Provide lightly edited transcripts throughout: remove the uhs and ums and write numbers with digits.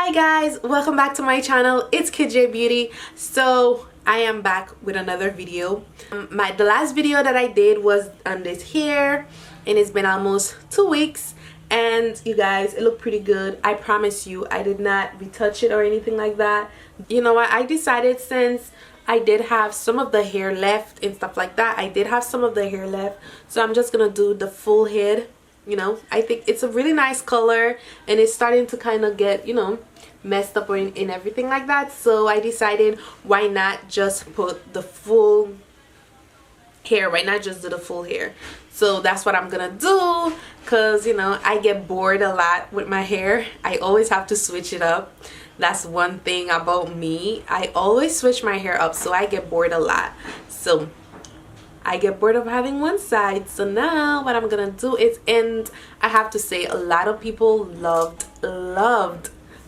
Hi guys, welcome back to my channel. It's KJ Beauty. So I am back with another video. The last video that I did was on this hair, and it's been almost 2 weeks, and you guys, it looked pretty good. I promise you, I did not retouch it or anything like that. You know what, I decided, since I did have some of the hair left and stuff like that, I did have some of the hair left, so I'm just gonna do the full head. You know, I think it's a really nice color, and it's starting to kind of get, you know, messed up in everything like that. So I decided, why not just put the full hair, why not just do the full hair? So that's what I'm gonna do, because you know, I get bored a lot with my hair. I always have to switch it up. That's one thing about me, I always switch my hair up, so I get bored a lot. So I get bored of having one side. So now what I'm gonna do is, and I have to say, a lot of people loved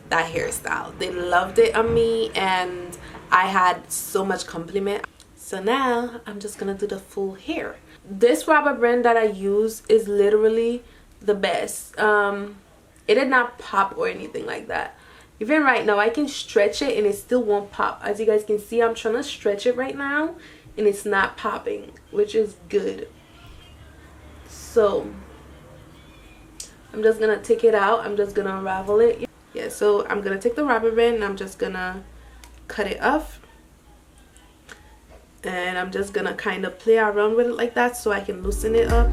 that hairstyle. They loved it on me, and I had so much compliment. So now I'm just gonna do the full hair. This rubber band that I use is literally the best. It did not pop or anything like that. Even right now, I can stretch it and it still won't pop. As you guys can see, I'm trying to stretch it right now and it's not popping, which is good. So I'm just gonna take it out. I'm just gonna unravel it. Yeah, so I'm gonna take the rubber band and I'm just gonna cut it off, and I'm just gonna kind of play around with it like that so I can loosen it up.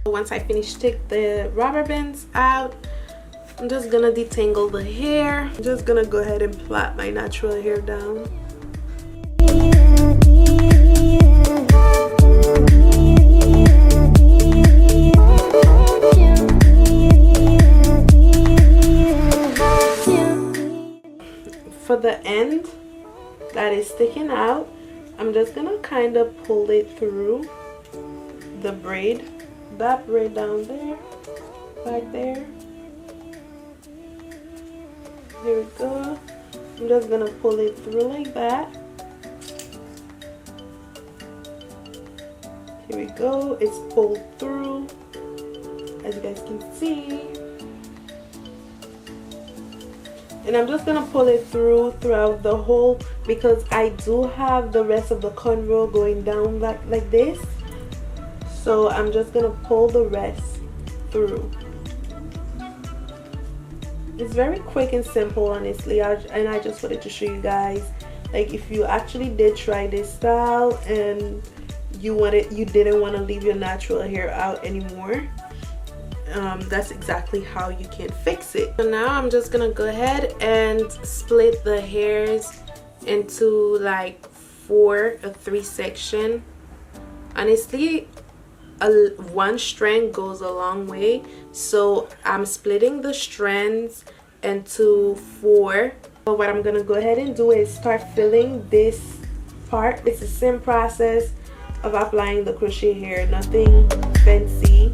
Once I finish take the rubber bands out, I'm just gonna detangle the hair. I'm just gonna go ahead and plait my natural hair down. For the end that is sticking out, I'm just gonna kind of pull it through the braid. That braid down there, right there. Here we go. I'm just gonna pull it through like that. Here we go. It's pulled through, as you guys can see. And I'm just gonna pull it throughout the whole, because I do have the rest of the cornrow going down like this. So I'm just gonna pull the rest through. It's very quick and simple, honestly. And I just wanted to show you guys, like, if you actually did try this style and you didn't want to leave your natural hair out anymore, that's exactly how you can fix it. So now I'm just gonna go ahead and split the hairs into like 4 or 3 sections. Honestly, one strand goes a long way, so I'm splitting the strands into 4. So what I'm gonna go ahead and do is start filling this part. It's the same process of applying the crochet hair, nothing fancy.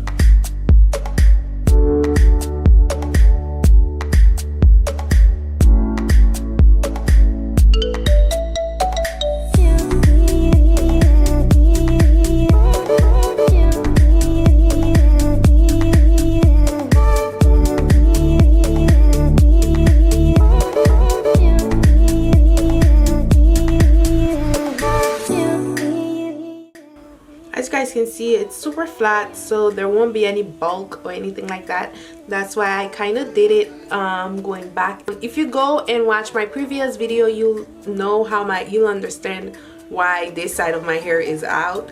Can see it's super flat, so there won't be any bulk or anything like that. That's why I kind of did it going back. If you go and watch my previous video, you'll know you'll understand why this side of my hair is out.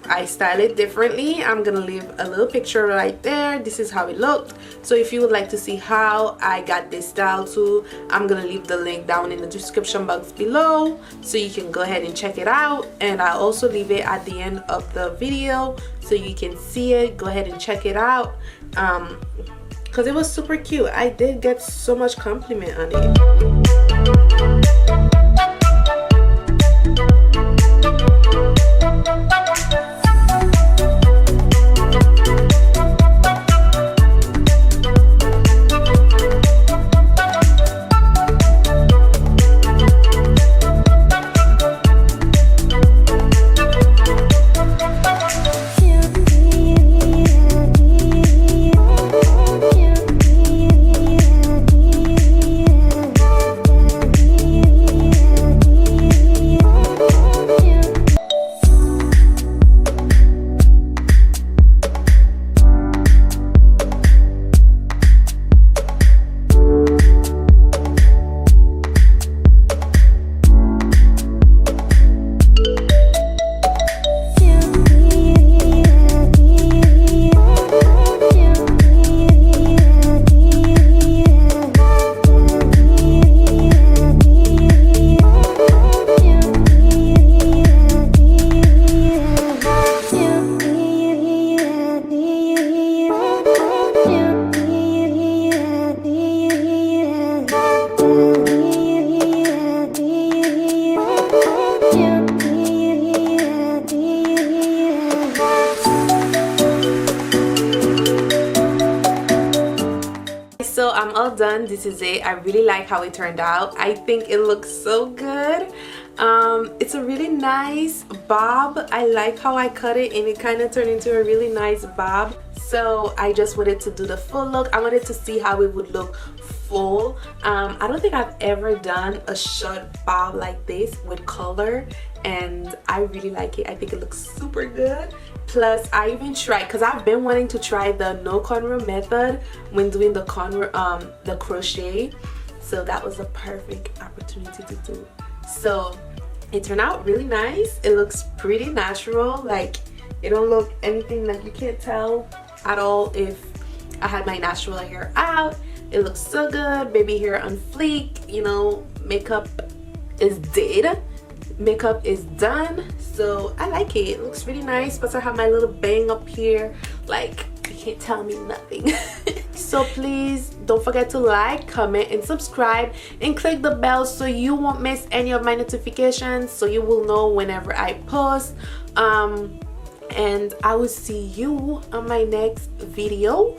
I style it differently. I'm gonna leave a little picture right there. This is how it looked. So if you would like to see how I got this style too, I'm gonna leave the link down in the description box below, so you can go ahead and check it out. And I'll also leave it at the end of the video so you can see it. Go ahead and check it out, because it was super cute. I did get so much compliment on it. I'm all done. This is it. I really like how it turned out. I think it looks so good. It's a really nice bob. I like how I cut it and it kind of turned into a really nice bob. So I just wanted to do the full look. I wanted to see how it would look full. I don't think I've ever done a short bob like this with color, and I really like it. I think it looks super good. Plus I even tried, because I've been wanting to try the no cornrow method when doing the crochet, so that was a perfect opportunity to do. So it turned out really nice. It looks pretty natural. Like, it don't look anything that you can't tell at all if I had my natural hair out. It looks so good. Baby hair on fleek. You know, makeup is dead. Makeup is done. So I like it. It looks really nice. Plus I have my little bang up here. Like, you can't tell me nothing. So please don't forget to like, comment, and subscribe, and click the bell so you won't miss any of my notifications, so you will know whenever I post. And I will see you on my next video.